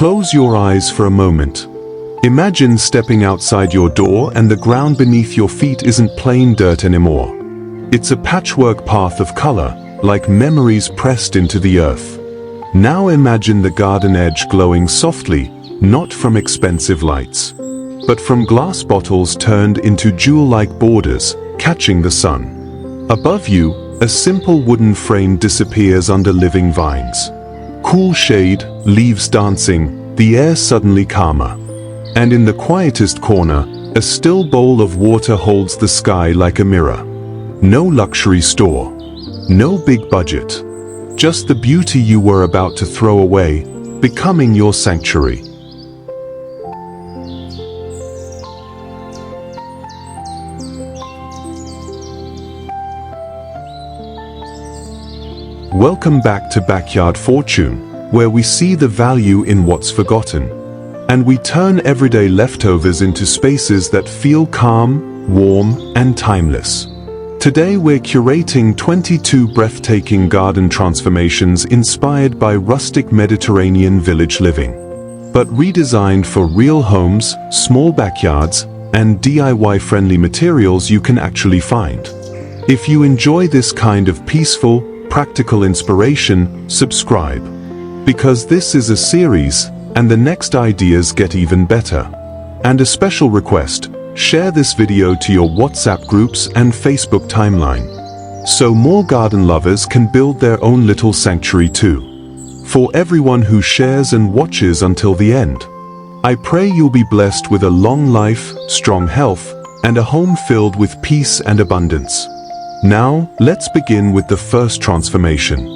Close your eyes for a moment. Imagine stepping outside your door and the ground beneath your feet isn't plain dirt anymore. It's a patchwork path of color, like memories pressed into the earth. Now imagine the garden edge glowing softly, not from expensive lights, but from glass bottles turned into jewel-like borders, catching the sun. Above you, a simple wooden frame disappears under living vines. Cool shade, leaves dancing, the air suddenly calmer. And in the quietest corner, a still bowl of water holds the sky like a mirror. No luxury store. No big budget. Just the beauty you were about to throw away, becoming your sanctuary. Welcome back to Backyard Fortune, where we see the value in what's forgotten. And we turn everyday leftovers into spaces that feel calm, warm, and timeless. Today we're curating 22 breathtaking garden transformations inspired by rustic Mediterranean village living, but redesigned for real homes, small backyards, and DIY-friendly materials you can actually find. If you enjoy this kind of peaceful, practical inspiration, subscribe. Because this is a series, and the next ideas get even better. And a special request, share this video to your WhatsApp groups and Facebook timeline, so more garden lovers can build their own little sanctuary too. For everyone who shares and watches until the end, I pray you'll be blessed with a long life, strong health, and a home filled with peace and abundance. Now, let's begin with the first transformation.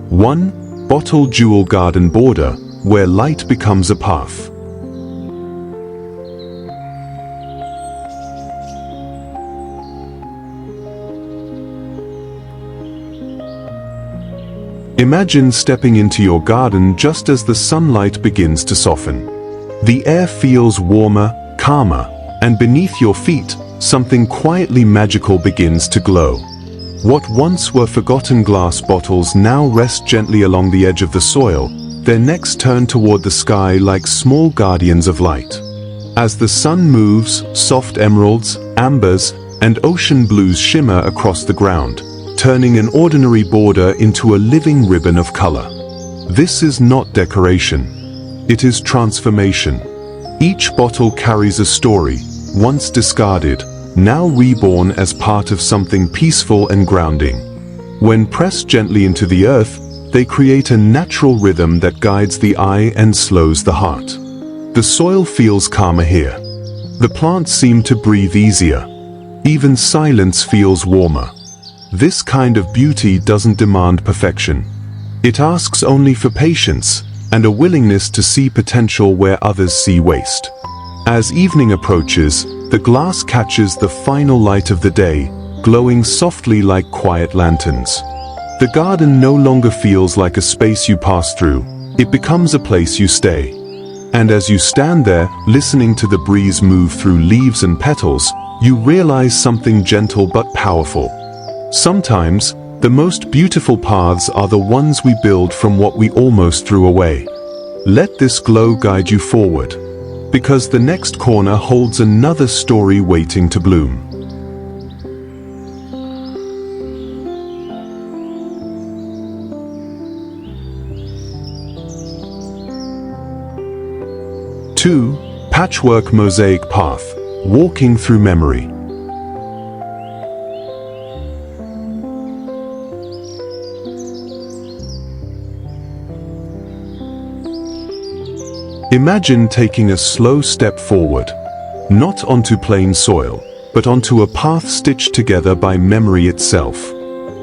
One, bottle jewel garden border, where light becomes a path. Imagine stepping into your garden just as the sunlight begins to soften. The air feels warmer, calmer, and beneath your feet, something quietly magical begins to glow. What once were forgotten glass bottles now rest gently along the edge of the soil, their necks turned toward the sky like small guardians of light. As the sun moves, soft emeralds, ambers, and ocean blues shimmer across the ground, turning an ordinary border into a living ribbon of color. This is not decoration. It is transformation. Each bottle carries a story, once discarded, now reborn as part of something peaceful and grounding. When pressed gently into the earth, they create a natural rhythm that guides the eye and slows the heart. The soil feels calmer here. The plants seem to breathe easier. Even silence feels warmer. This kind of beauty doesn't demand perfection. It asks only for patience and a willingness to see potential where others see waste. As evening approaches, the glass catches the final light of the day, glowing softly like quiet lanterns. The garden no longer feels like a space you pass through, it becomes a place you stay. And as you stand there, listening to the breeze move through leaves and petals, you realize something gentle but powerful. Sometimes, the most beautiful paths are the ones we build from what we almost threw away. Let this glow guide you forward, because the next corner holds another story waiting to bloom. Two, patchwork mosaic path, walking through memory. Imagine taking a slow step forward, not onto plain soil, but onto a path stitched together by memory itself.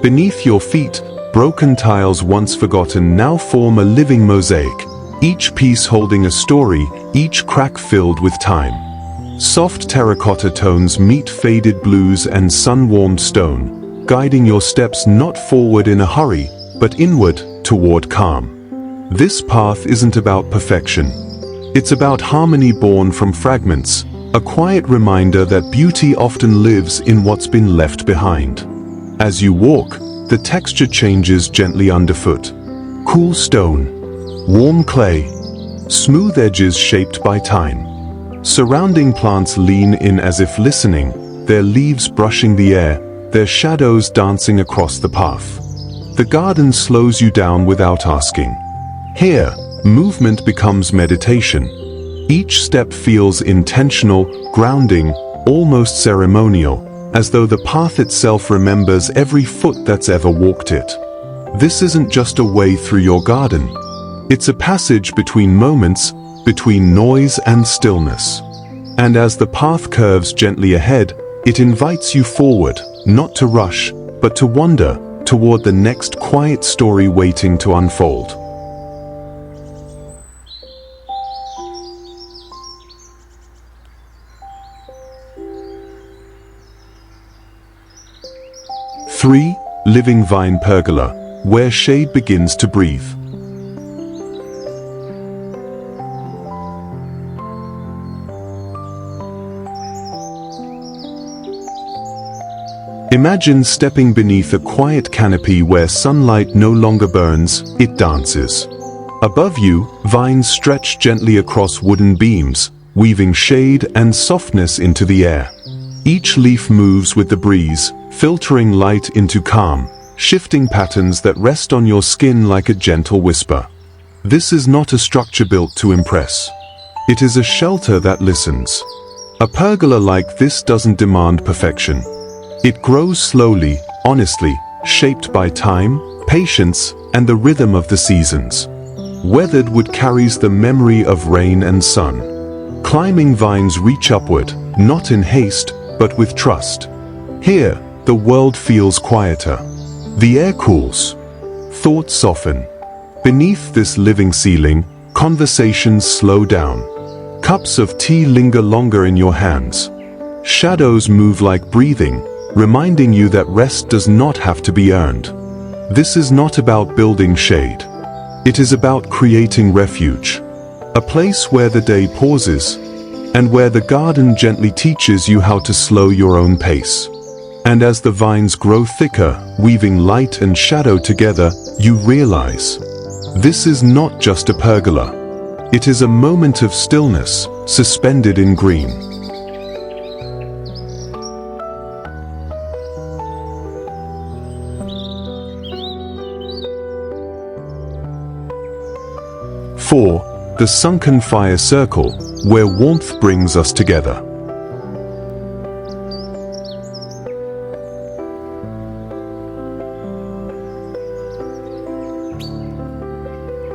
Beneath your feet, broken tiles once forgotten now form a living mosaic, each piece holding a story, each crack filled with time. Soft terracotta tones meet faded blues and sun-warmed stone, guiding your steps not forward in a hurry, but inward, toward calm. This path isn't about perfection. It's about harmony born from fragments, A quiet reminder that beauty often lives in what's been left behind. As you walk, the texture changes gently underfoot. Cool stone, warm clay, smooth edges shaped by time. Surrounding plants lean in as if listening, their leaves brushing the air, their shadows dancing across the path. The garden slows you down without asking. Here, movement becomes meditation. Each step feels intentional, grounding, almost ceremonial, as though the path itself remembers every foot that's ever walked it. This isn't just a way through your garden. It's a passage between moments, between noise and stillness. And as the path curves gently ahead, it invites you forward, not to rush, but to wander toward the next quiet story waiting to unfold. Three, living vine pergola, where shade begins to breathe. Imagine stepping beneath a quiet canopy where sunlight no longer burns, it dances. Above you, vines stretch gently across wooden beams, weaving shade and softness into the air. Each leaf moves with the breeze, filtering light into calm, shifting patterns that rest on your skin like a gentle whisper. This is not a structure built to impress. It is a shelter that listens. A pergola like this doesn't demand perfection. It grows slowly, honestly, shaped by time, patience, and the rhythm of the seasons. Weathered wood carries the memory of rain and sun. Climbing vines reach upward, not in haste, but with trust. Here, the world feels quieter. The air cools. Thoughts soften. Beneath this living ceiling, conversations slow down. Cups of tea linger longer in your hands. Shadows move like breathing, reminding you that rest does not have to be earned. This is not about building shade. It is about creating refuge. A place where the day pauses, and where the garden gently teaches you how to slow your own pace. And as the vines grow thicker, weaving light and shadow together, you realize this is not just a pergola. It is a moment of stillness, suspended in green. Four, the sunken fire circle, where warmth brings us together.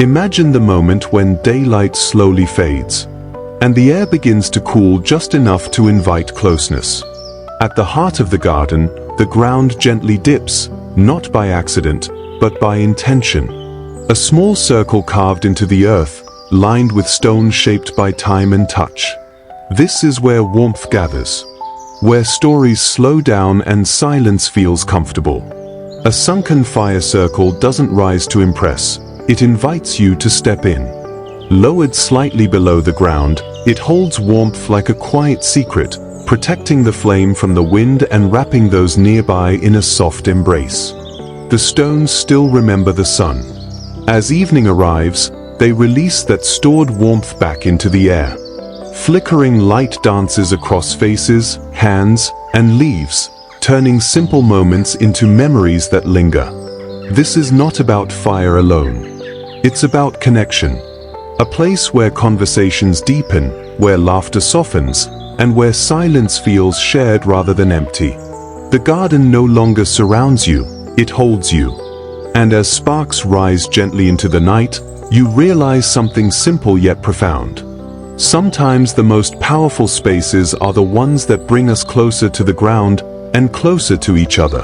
Imagine the moment when daylight slowly fades, and the air begins to cool just enough to invite closeness. At the heart of the garden, the ground gently dips, not by accident, but by intention. A small circle carved into the earth, lined with stones shaped by time and touch. This is where warmth gathers, where stories slow down and silence feels comfortable. A sunken fire circle doesn't rise to impress. It invites you to step in. Lowered slightly below the ground, it holds warmth like a quiet secret, protecting the flame from the wind and wrapping those nearby in a soft embrace. The stones still remember the sun. As evening arrives, they release that stored warmth back into the air. Flickering light dances across faces, hands, and leaves, turning simple moments into memories that linger. This is not about fire alone. It's about connection. A place where conversations deepen, where laughter softens, and where silence feels shared rather than empty. The garden no longer surrounds you, it holds you. And as sparks rise gently into the night, you realize something simple yet profound. Sometimes the most powerful spaces are the ones that bring us closer to the ground and closer to each other.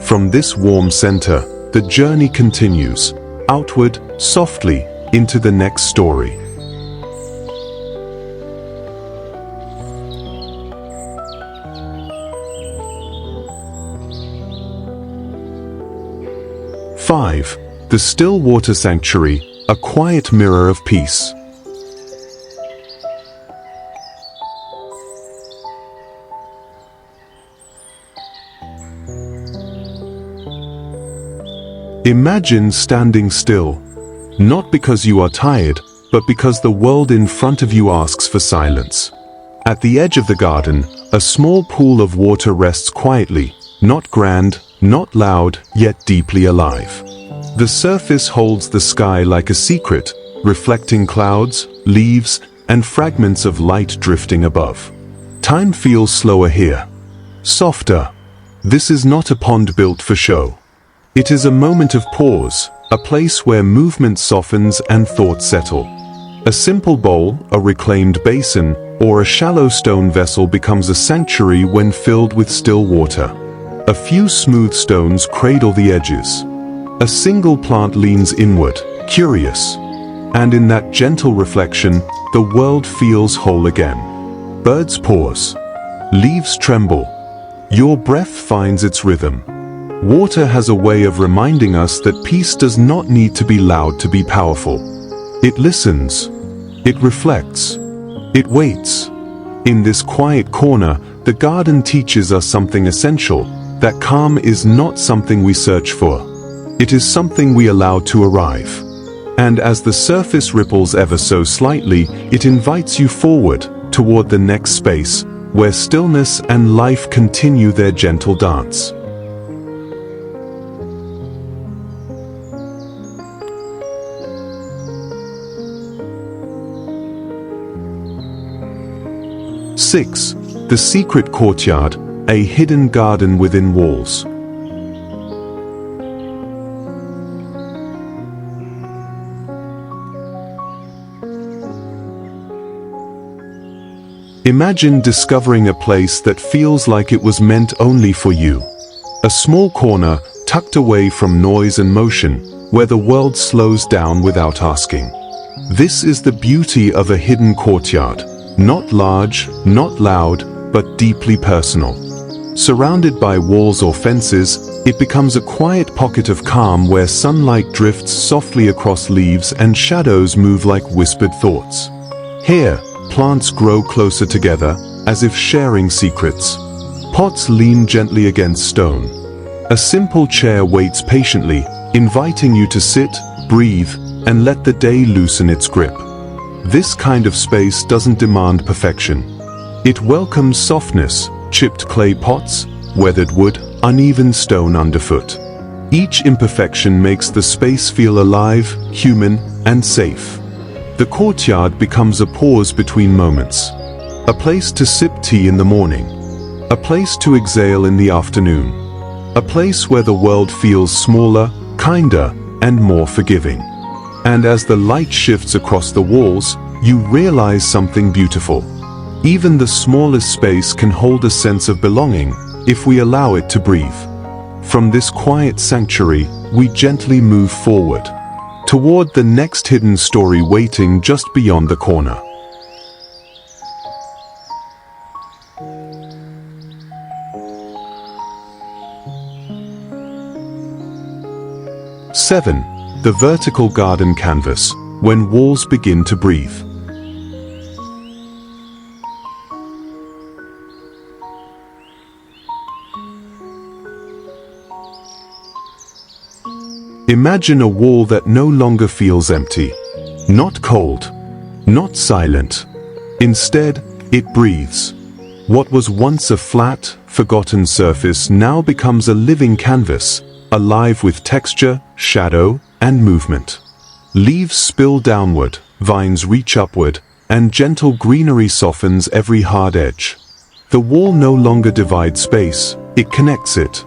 From this warm center, the journey continues, outward, softly, into the next story. Five, the Stillwater Sanctuary, a quiet mirror of peace. Imagine standing still, not because you are tired, but because the world in front of you asks for silence. At the edge of the garden, a small pool of water rests quietly, not grand, not loud, yet deeply alive. The surface holds the sky like a secret, reflecting clouds, leaves, and fragments of light drifting above. Time feels slower here, softer. This is not a pond built for show. It is a moment of pause, a place where movement softens and thoughts settle. A simple bowl, a reclaimed basin, or a shallow stone vessel becomes a sanctuary when filled with still water. A few smooth stones cradle the edges. A single plant leans inward, curious. And in that gentle reflection, the world feels whole again. Birds pause. Leaves tremble. Your breath finds its rhythm. Water has a way of reminding us that peace does not need to be loud to be powerful. It listens. It reflects. It waits. In this quiet corner, the garden teaches us something essential, that calm is not something we search for. It is something we allow to arrive. And as the surface ripples ever so slightly, it invites you forward, toward the next space, where stillness and life continue their gentle dance. Six, the secret courtyard, a hidden garden within walls. Imagine discovering a place that feels like it was meant only for you. A small corner, tucked away from noise and motion, where the world slows down without asking. This is the beauty of a hidden courtyard. Not large, not loud, but deeply personal. Surrounded by walls or fences, it becomes a quiet pocket of calm where sunlight drifts softly across leaves and shadows move like whispered thoughts. Here, plants grow closer together, as if sharing secrets. Pots lean gently against stone. A simple chair waits patiently, inviting you to sit, breathe, and let the day loosen its grip. This kind of space doesn't demand perfection. It welcomes softness, chipped clay pots, weathered wood, uneven stone underfoot. Each imperfection makes the space feel alive, human, and safe. The courtyard becomes a pause between moments. A place to sip tea in the morning. A place to exhale in the afternoon. A place where the world feels smaller, kinder, and more forgiving. And as the light shifts across the walls, you realize something beautiful. Even the smallest space can hold a sense of belonging, if we allow it to breathe. From this quiet sanctuary, we gently move forward, toward the next hidden story waiting just beyond the corner. Seven, the vertical garden canvas, when walls begin to breathe. Imagine a wall that no longer feels empty, not cold, not silent. Instead, it breathes. What was once a flat, forgotten surface now becomes a living canvas, alive with texture, shadow, and movement. Leaves spill downward, vines reach upward, and gentle greenery softens every hard edge. The wall no longer divides space, it connects it.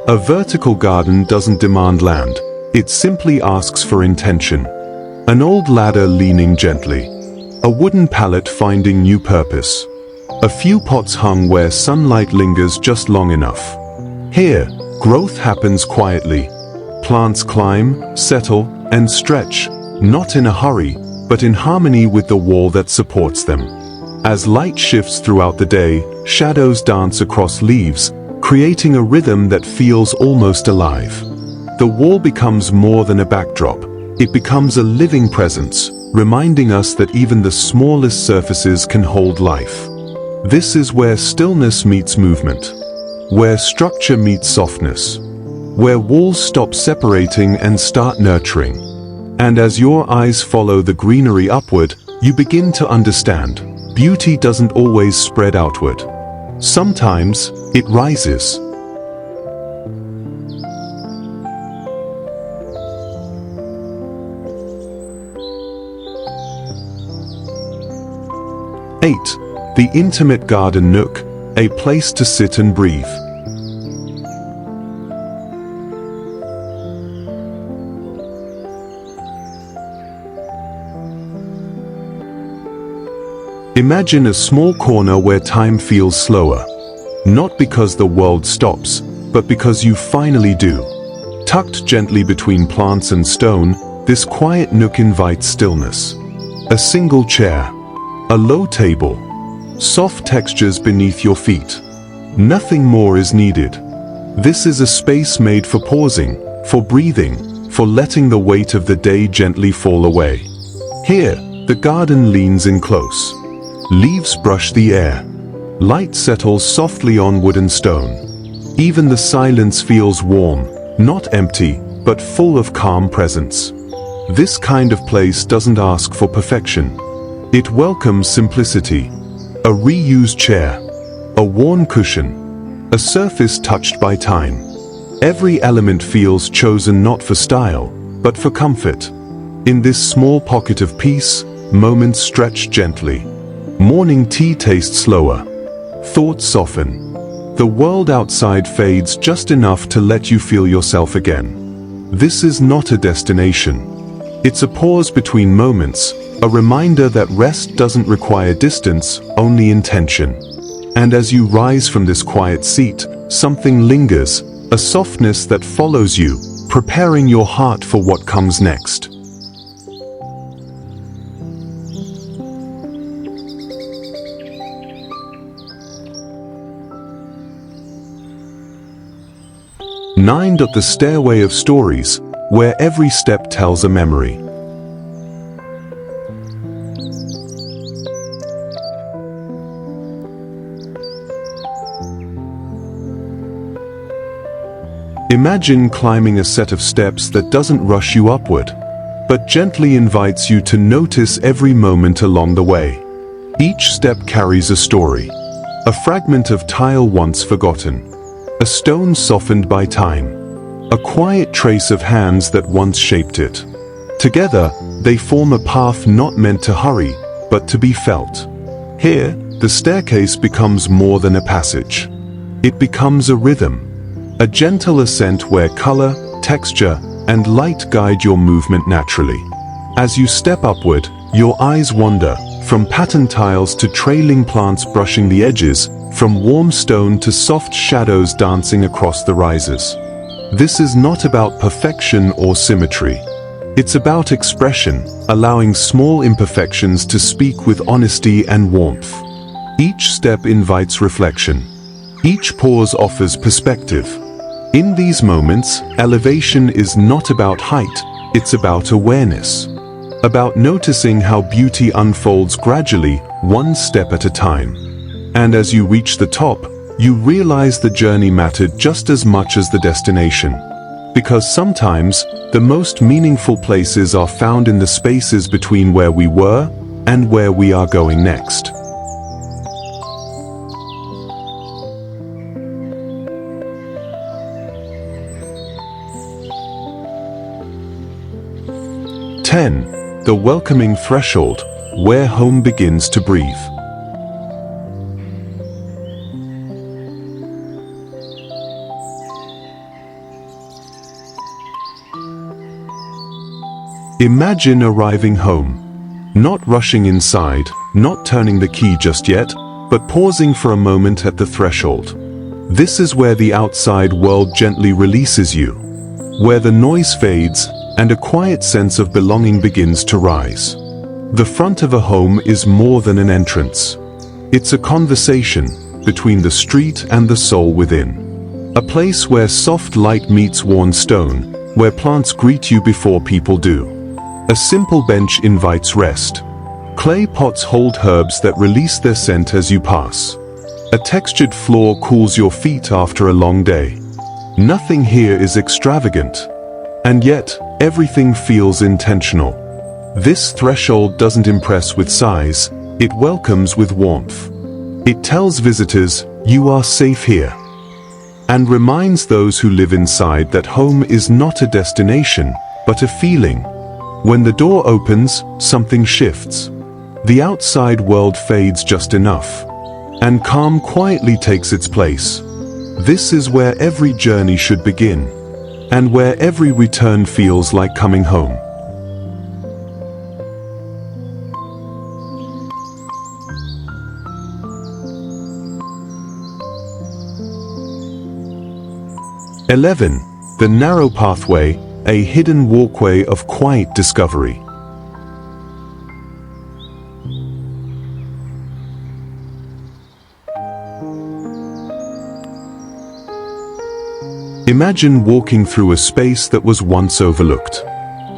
A vertical garden doesn't demand land, it simply asks for intention. An old ladder leaning gently. A wooden pallet finding new purpose. A few pots hung where sunlight lingers just long enough. Here, growth happens quietly. Plants climb, settle, and stretch, not in a hurry, but in harmony with the wall that supports them. As light shifts throughout the day, shadows dance across leaves, creating a rhythm that feels almost alive. The wall becomes more than a backdrop. It becomes a living presence, reminding us that even the smallest surfaces can hold life. This is where stillness meets movement, where structure meets softness, where walls stop separating and start nurturing. And as your eyes follow the greenery upward, you begin to understand, beauty doesn't always spread outward. Sometimes, it rises. Eight, the intimate garden nook, a place to sit and breathe. Imagine a small corner where time feels slower. Not because the world stops, but because you finally do. Tucked gently between plants and stone, this quiet nook invites stillness. A single chair, a low table, soft textures beneath your feet. Nothing more is needed. This is a space made for pausing, for breathing, for letting the weight of the day gently fall away. Here, the garden leans in close. Leaves brush the air. Light settles softly on wood and stone. Even the silence feels warm, not empty, but full of calm presence. This kind of place doesn't ask for perfection. It welcomes simplicity. A reused chair, a worn cushion, a surface touched by time. Every element feels chosen not for style, but for comfort. In this small pocket of peace, moments stretch gently. Morning tea tastes slower. Thoughts soften. The world outside fades just enough to let you feel yourself again. This is not a destination. It's a pause between moments, a reminder that rest doesn't require distance, only intention. And as you rise from this quiet seat, something lingers, a softness that follows you, preparing your heart for what comes next. Nine. The stairway of stories, where every step tells a memory. Imagine climbing a set of steps that doesn't rush you upward, but gently invites you to notice every moment along the way. Each step carries a story, a fragment of tile once forgotten, a stone softened by time, a quiet trace of hands that once shaped it. Together, they form a path not meant to hurry, but to be felt. Here, the staircase becomes more than a passage. It becomes a rhythm, a gentle ascent where color, texture, and light guide your movement naturally. As you step upward, your eyes wander, from patterned tiles to trailing plants brushing the edges, from warm stone to soft shadows dancing across the rises. This is not about perfection or symmetry. It's about expression, allowing small imperfections to speak with honesty and warmth. Each step invites reflection. Each pause offers perspective. In these moments, elevation is not about height, it's about awareness. About noticing how beauty unfolds gradually, one step at a time. And as you reach the top, you realize the journey mattered just as much as the destination. Because sometimes, the most meaningful places are found in the spaces between where we were and where we are going next. The welcoming threshold, where home begins to breathe. Imagine arriving home, not rushing inside, not turning the key just yet, but pausing for a moment at the threshold. This is where the outside world gently releases you, where the noise fades and a quiet sense of belonging begins to rise. The front of a home is more than an entrance. It's a conversation between the street and the soul within. A place where soft light meets worn stone, where plants greet you before people do. A simple bench invites rest. Clay pots hold herbs that release their scent as you pass. A textured floor cools your feet after a long day. Nothing here is extravagant. And yet, everything feels intentional. This threshold doesn't impress with size, it welcomes with warmth. It tells visitors, you are safe here. And reminds those who live inside that home is not a destination, but a feeling. When the door opens, something shifts. The outside world fades just enough, and calm quietly takes its place. This is where every journey should begin, and where every return feels like coming home. "11. The narrow pathway, a hidden walkway of quiet discovery. Imagine walking through a space that was once overlooked.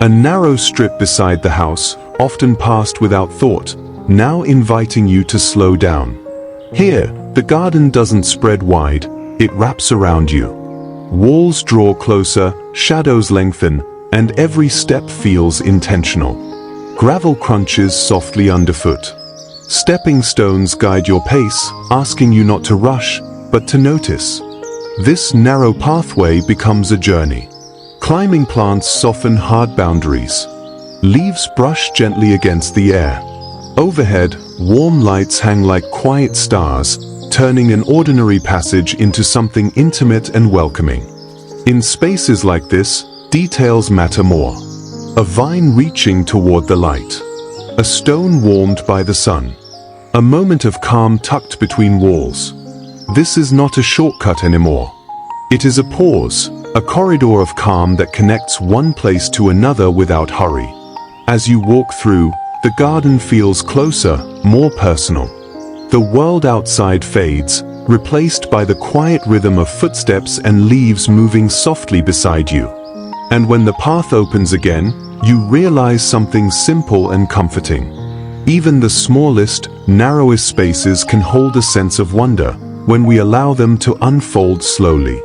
A narrow strip beside the house, often passed without thought, now inviting you to slow down. Here, the garden doesn't spread wide, it wraps around you. Walls draw closer, shadows lengthen, and every step feels intentional. Gravel crunches softly underfoot. Stepping stones guide your pace, asking you not to rush, but to notice. This narrow pathway becomes a journey. Climbing plants soften hard boundaries. Leaves brush gently against the air. Overhead, warm lights hang like quiet stars, turning an ordinary passage into something intimate and welcoming. In spaces like this, details matter more. A vine reaching toward the light. A stone warmed by the sun. A moment of calm tucked between walls. This is not a shortcut anymore. It is a pause, a corridor of calm that connects one place to another without hurry. As you walk through, the garden feels closer, more personal. The world outside fades, replaced by the quiet rhythm of footsteps and leaves moving softly beside you. And when the path opens again, you realize something simple and comforting. Even the smallest, narrowest spaces can hold a sense of wonder when we allow them to unfold slowly.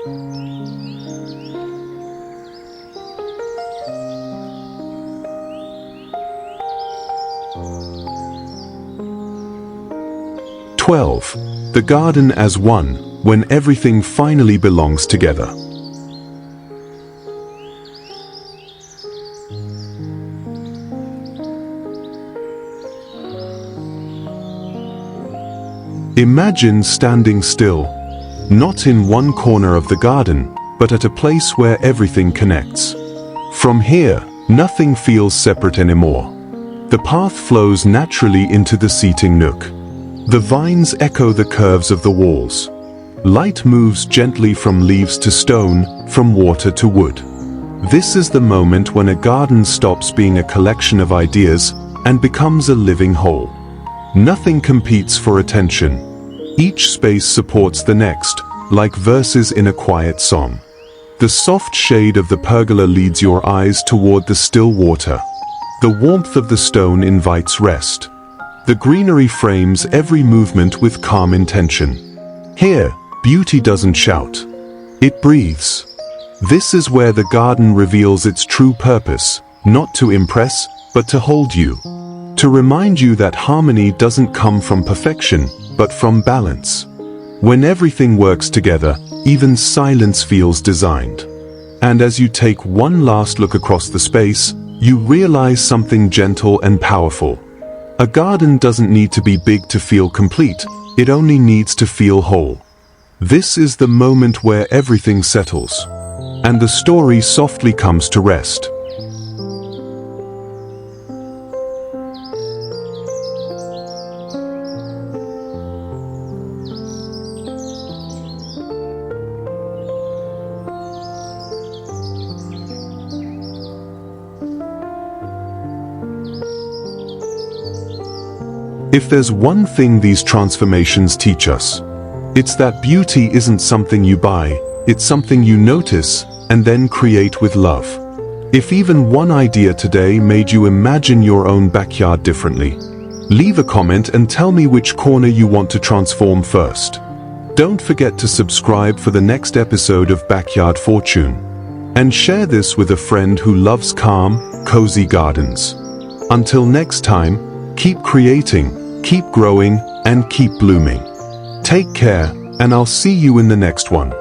The garden as one, when everything finally belongs together. Imagine standing still, not in one corner of the garden, but at a place where everything connects. From here, nothing feels separate anymore. The path flows naturally into the seating nook. The vines echo the curves of the walls. Light moves gently from leaves to stone, from water to wood. This is the moment when a garden stops being a collection of ideas and becomes a living whole. Nothing competes for attention. Each space supports the next, like verses in a quiet song. The soft shade of the pergola leads your eyes toward the still water. The warmth of the stone invites rest. The greenery frames every movement with calm intention. Here, beauty doesn't shout. It breathes. This is where the garden reveals its true purpose, not to impress, but to hold you. To remind you that harmony doesn't come from perfection, but from balance. When everything works together, even silence feels designed. And as you take one last look across the space, you realize something gentle and powerful. A garden doesn't need to be big to feel complete, it only needs to feel whole. This is the moment where everything settles, and the story softly comes to rest. If there's one thing these transformations teach us, it's that beauty isn't something you buy, it's something you notice and then create with love. If even one idea today made you imagine your own backyard differently, leave a comment and tell me which corner you want to transform first. Don't forget to subscribe for the next episode of Backyard Fortune. And share this with a friend who loves calm, cozy gardens. Until next time, keep creating, keep growing, and keep blooming. Take care, and I'll see you in the next one.